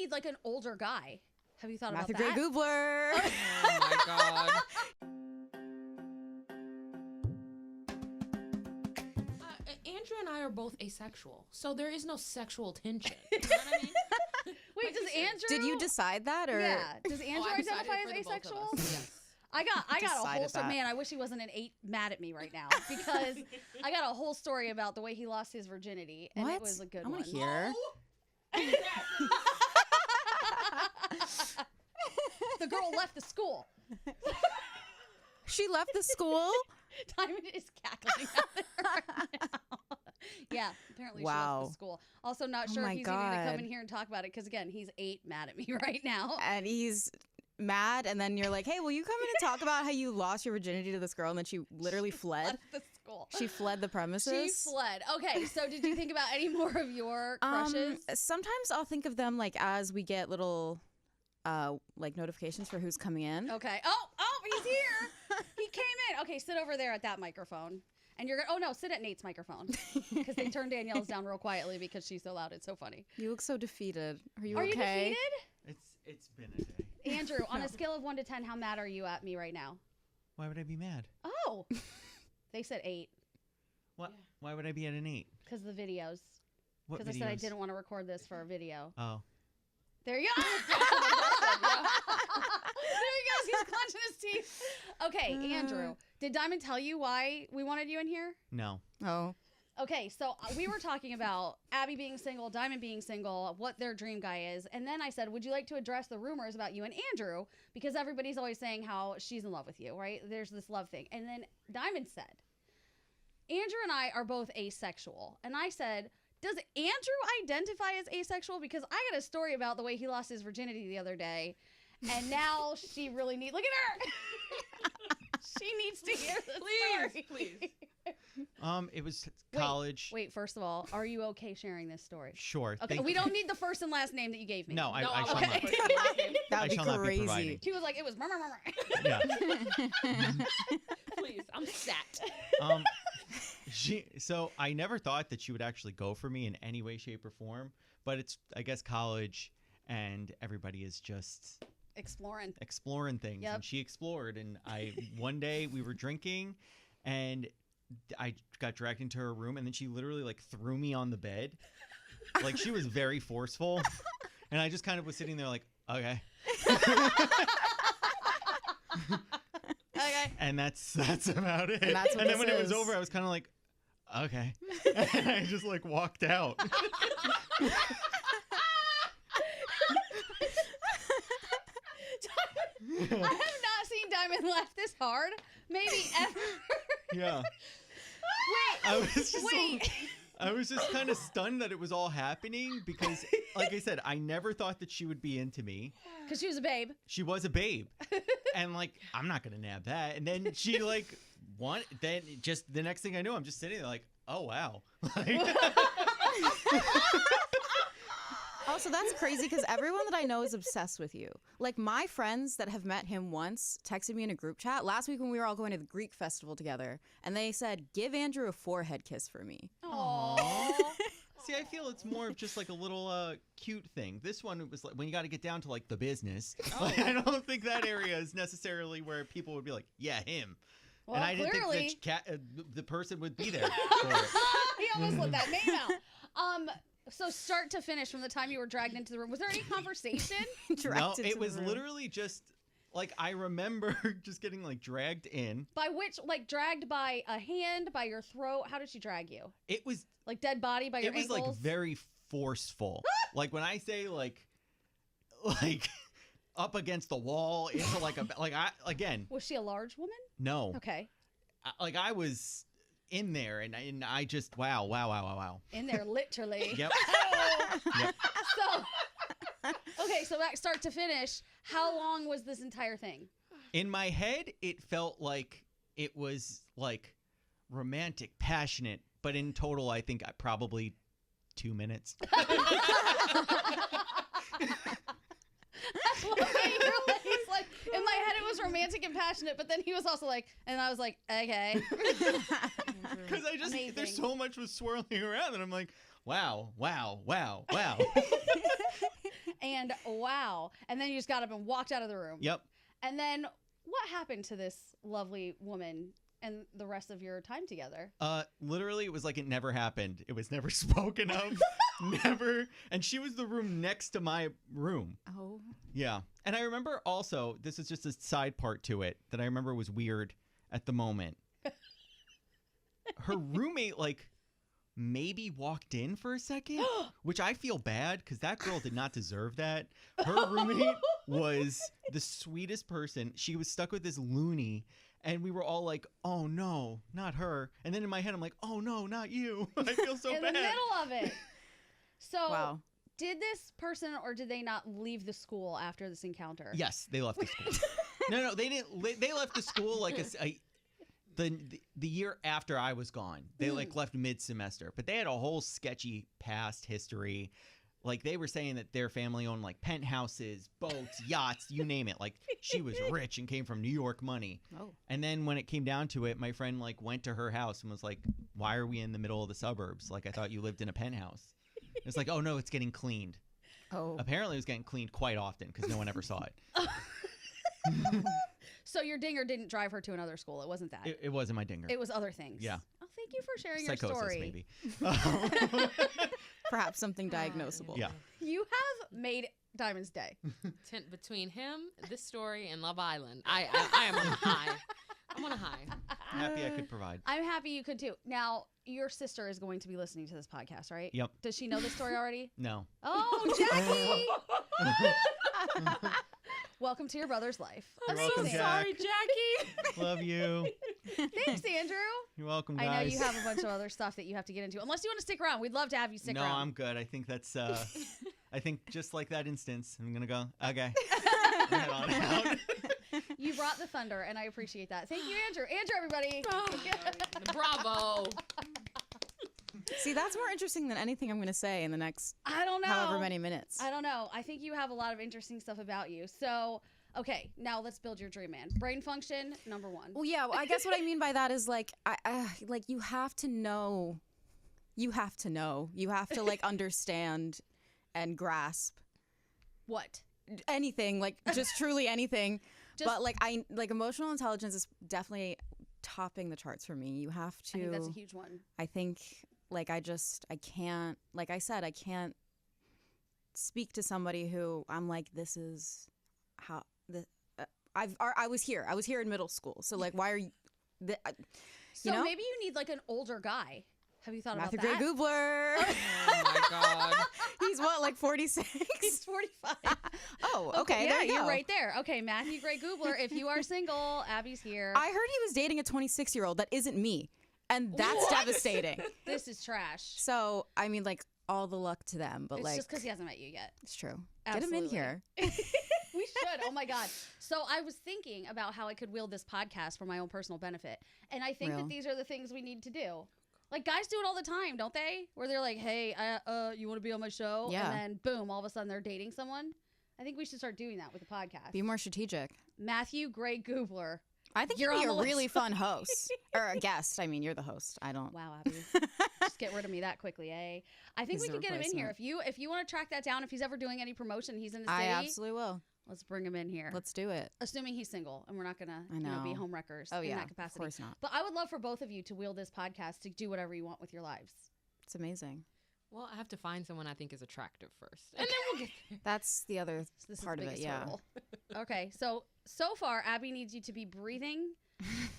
need like an older guy. Have you thought Matthew about that? Gray Goobler. Oh my God. Andrew and I are both asexual, so there is no sexual tension. You know what I mean? Wait, does Andrew? Did you decide that, or Yeah. Does Andrew I decided identify for as the both of asexual? us, yes. I got a Decided whole story. that. Man, I wish he wasn't an 8 mad at me right now because I got a whole story about the way he lost his virginity, and what? it was a good I one. want to hear. The girl left the school. She left the school. Diamond is cackling out there right now. Yeah, apparently she Wow. left the school. Also, not Oh sure my if he's even going to come God. in here and talk about it because, again, he's 8 mad at me right now. And he's mad, and then you're like, hey, will you come in and talk about how you lost your virginity to this girl, and then she literally fled? Left the school. She fled the premises? She fled. Okay, so did you think about any more of your crushes? Sometimes I'll think of them like as we get little like notifications for who's coming in. Okay. Oh, he's here. He came in. Okay, sit over there at that microphone. And you're going to, oh no, sit at Nate's microphone. Because they turned Danielle's down real quietly because she's so loud. It's so funny. You look so defeated. Are you Are you okay? defeated? It's been a day. Andrew, on a scale of 1 to 10, how mad are you at me right now? Why would I be mad? Oh, they said 8 What? Why would I be at an 8? because of the videos. What Because I said I videos? didn't want to record this for a video. Oh. There you go. There he goes. He's clenching his teeth. Okay, Andrew, did Diamond tell you why we wanted you in here? No. Oh. Okay, so we were talking about Abby being single, Diamond being single, what their dream guy is. And then I said, would you like to address the rumors about you and Andrew? Because everybody's always saying how she's in love with you, right? There's this love thing. And then Diamond said, Andrew and I are both asexual. And I said, does Andrew identify as asexual? Because I got a story about the way he lost his virginity the other day. And now she really needs, look at her. She needs to hear the story. Please. It was college. Wait, first of all, are you okay sharing this story? Sure. Okay, thank we you. don't need the first and last name that you gave me. No, I No, shall okay. not. That I would be shall not be crazy. providing. He was like, it was murmur, murmur. Yeah. Please, I'm sat. So I never thought that she would actually go for me in any way, shape, or form. But it's, I guess, college, and everybody is just Exploring things. Yep. And she explored. And one day we were drinking, and I got dragged into her room, and then she literally like threw me on the bed. Like, she was very forceful. And I just kind of was sitting there like, okay. Okay. And that's about it. And that's what then this when it was is. over, I was kind of like, okay. And I just like walked out. I have not seen Diamond laugh this hard, maybe ever. Yeah. I was just kind of stunned that it was all happening because, like I said, I never thought that she would be into me. Because she was a babe. She was a babe. And like, I'm not going to nab that. And then she like, then just the next thing I knew, I'm just sitting there like, oh, wow. Like, Also, that's crazy because everyone that I know is obsessed with you. Like, my friends that have met him once texted me in a group chat last week when we were all going to the Greek festival together, and they said, give Andrew a forehead kiss for me. Aww. see, I feel it's more of just like a little cute thing. This one was like when you got to get down to like the business. Like, I don't think that area is necessarily where people would be like, yeah, him. Well, and I didn't clearly. think the person would be there for it. He almost let that name out. So start to finish, from the time you were dragged into the room, was there any conversation? No, it was literally just like I remember just getting like dragged in. By which, like, dragged by a hand, by your throat? How did she drag you? It was like dead body by your ankles? It was like very forceful. Like when I say like up against the wall into like again. Was she a large woman? No. Okay. I was in there and I just wow. In there, literally. Yep. Yep. So, okay, so back start to finish, how long was this entire thing? In my head, it felt like it was like romantic, passionate, but in total, I think probably 2 minutes. That's what he's like, in my head, it was romantic and passionate, but then he was also like, and I was like, okay. Because there's so much was swirling around, and I'm like, wow. And wow. And then you just got up and walked out of the room. Yep. And then what happened to this lovely woman and the rest of your time together? Literally, it was like it never happened. It was never spoken of. Never. And she was the room next to my room. Oh. Yeah. And I remember also, this is just a side part to it that I remember was weird at the moment. Her roommate, like, maybe walked in for a second, which I feel bad because that girl did not deserve that. Her roommate was the sweetest person. She was stuck with this loony, and we were all like, oh no, not her. And then in my head, I'm like, oh no, not you. I feel so in bad. the middle of it. So Wow. did this person or did they not leave the school after this encounter? Yes, they left the school. No, they didn't. They left the school like the year after I was gone. They like left mid-semester, but they had a whole sketchy past history. Like they were saying that their family owned like penthouses, boats, yachts, you name it. Like she was rich and came from New York money. Oh. And then when it came down to it, my friend like went to her house and was like, "Why are we in the middle of the suburbs? Like I thought you lived in a penthouse." It's like, "Oh no, it's getting cleaned." Oh. Apparently, it was getting cleaned quite often because no one ever saw it. So your dinger didn't drive her to another school. It wasn't that. It wasn't my dinger. It was other things. Yeah. Oh, thank you for sharing Psychosis, your story. maybe. Perhaps something diagnosable. Yeah. You have made Diamond's day. Between him, this story, and Love Island, I am on a high. I'm on a high. Happy I could provide. I'm happy you could too. Now, your sister is going to be listening to this podcast, right? Yep. Does she know this story already? No. Oh, Jackie! Welcome to your brother's life. You're Amazing. welcome, Jack. Sorry, Jackie. Love you. Thanks, Andrew. You're welcome, guys. I know you have a bunch of other stuff that you have to get into. Unless you want to stick around. We'd love to have you stick No, around. I'm good. I think that's, I think just like that instance, I'm going to go, okay. Head on out. You brought the thunder, and I appreciate that. Thank you, Andrew. Andrew, everybody. Bravo. See, that's more interesting than anything I'm going to say in the next I don't know. however many minutes. I don't know. I think you have a lot of interesting stuff about you. So, okay, now let's build your dream man. Brain function, number one. Well, yeah. Well, I guess what I mean by that is like, like you have to know. You have to know. You have to like understand and grasp What? anything, like just truly anything. Just- But like emotional intelligence is definitely topping the charts for me. You have to. I think that's a huge one. I think like I can't, like I said, I can't speak to somebody who I'm like, this is how the I was here in middle school, so like why are you So you know? maybe you need like an older guy. Have you thought Matthew about Gray that? Goobler. Oh my God. He's what, like 46? He's 45. Oh, okay, yeah, there you you're go. right there. Okay, Matthew Gray Goobler. If you are single, Abby's here. I heard he was dating a 26-year-old that isn't me, and that's What? devastating. This is trash. So I mean, like all the luck to them, but It's like just because he hasn't met you yet. it's true. Absolutely. Get him in here. We should. Oh my God. So I was thinking about how I could wield this podcast for my own personal benefit. And I think Real. that these are the things we need to do. Like guys do it all the time, don't they? Where they're like, hey, you want to be on my show? Yeah. And then boom, all of a sudden they're dating someone. I think we should start doing that with the podcast. Be more strategic. Matthew Gray Goobler. I think You're you'd be on a the really list. fun host or a guest. I mean, you're the host. I don't. Wow, Abby. Just get rid of me that quickly, eh? I think He's we the could get him in here. replacement. If you want to track that down, if he's ever doing any promotion, he's in the city. I absolutely will. Let's bring him in here. Let's do it. Assuming he's single and we're not gonna I be know. home wreckers Oh in yeah, that of capacity. course not. But I would love for both of you to wield this podcast to do whatever you want with your lives. It's amazing. Well, I have to find someone I think is attractive first, and then we'll get there. That's the other So this part is of the it. biggest Yeah. hurdle. Okay, so far Abby needs you to be breathing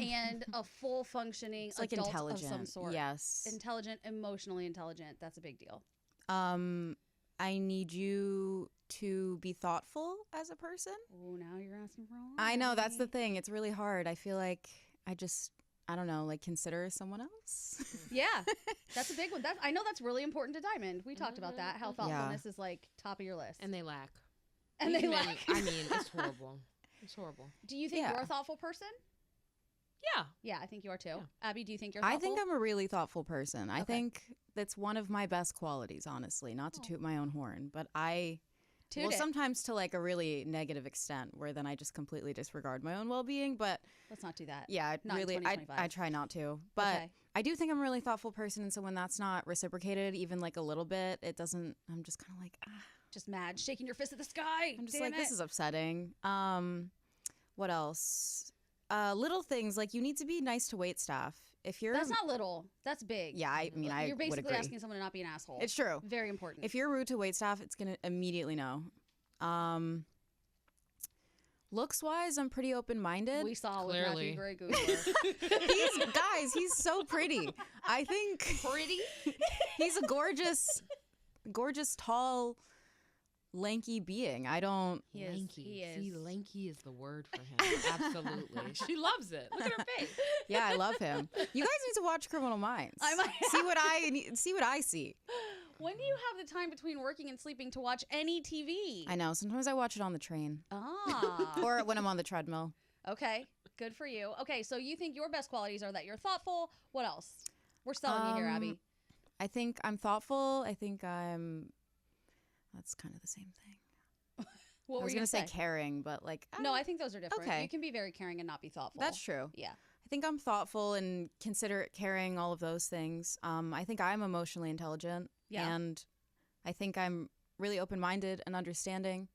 and a full functioning It's like adult intelligent. of some sort. Yes. Intelligent, emotionally intelligent. That's a big deal. I need you to be thoughtful as a person. Oh, now you're asking for a lot. I know that's the Abby. thing. It's really hard. I feel like I don't know, like consider someone else. Yeah, that's a big one. I know that's really important to Diamond. We talked about that. How Yeah. thoughtfulness is like top of your list. And they lack. And they These men, lack. I mean, it's horrible. It's horrible. Do you think Yeah. you're a thoughtful person? Yeah. Yeah, I think you are too. Yeah. Abby, do you think you're thoughtful? I think I'm a really thoughtful person. I Okay. think that's one of my best qualities, honestly, not to toot my own horn, but Toot well, it. sometimes to like a really negative extent where then I just completely disregard my own well-being, but Let's not do that. yeah, Not in really, I 2025. try not to. But Okay. I do think I'm a really thoughtful person, and so when that's not reciprocated, even like a little bit, it doesn't. I'm just kind of like, Just mad, shaking your fist at the sky. I'm just Damn like, this it. is upsetting. What else? Little things like you need to be nice to wait staff. If you're That's not little. That's big. Yeah, I mean, I You're would basically agree. asking someone to not be an asshole. It's true. Very important. If you're rude to wait staff, it's gonna immediately know. Looks wise, I'm pretty open minded. we saw Clearly. with Matthew Gray Googler. He's so pretty. I think Pretty? he's a gorgeous, tall, lanky being. I don't. He is. Lanky. He is. See, lanky is the word for him. Absolutely. She loves it. Look at her face. Yeah, I love him. You guys need to watch Criminal Minds. I might see what I see. When do you have the time between working and sleeping to watch any TV? I know. Sometimes I watch it on the train Ah. or when I'm on the treadmill. Okay. Good for you. Okay, so you think your best qualities are that you're thoughtful. What else? We're selling you here, Abby. I think I'm thoughtful. I think I'm. That's kind of the same thing. What I were was you gonna say say? caring, but like No, I think those are different. Okay. You can be very caring and not be thoughtful. that's true. Yeah. I think I'm thoughtful and considerate, caring, all of those things. I think I'm emotionally intelligent, Yeah. and I think I'm really open-minded and understanding,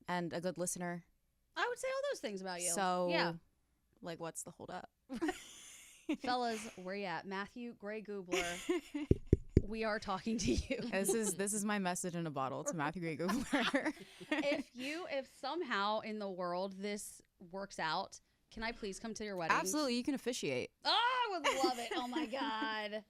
and a good listener. I would say all those things about you. So, yeah. like, what's the hold up? Fellas, where you at? Matthew Gray Goobler. We are talking to you. This is my message in a bottle to Matthew Gray Googler. if somehow in the world this works out, can I please come to your wedding? Absolutely, you can officiate. Oh, I would love it. Oh my God.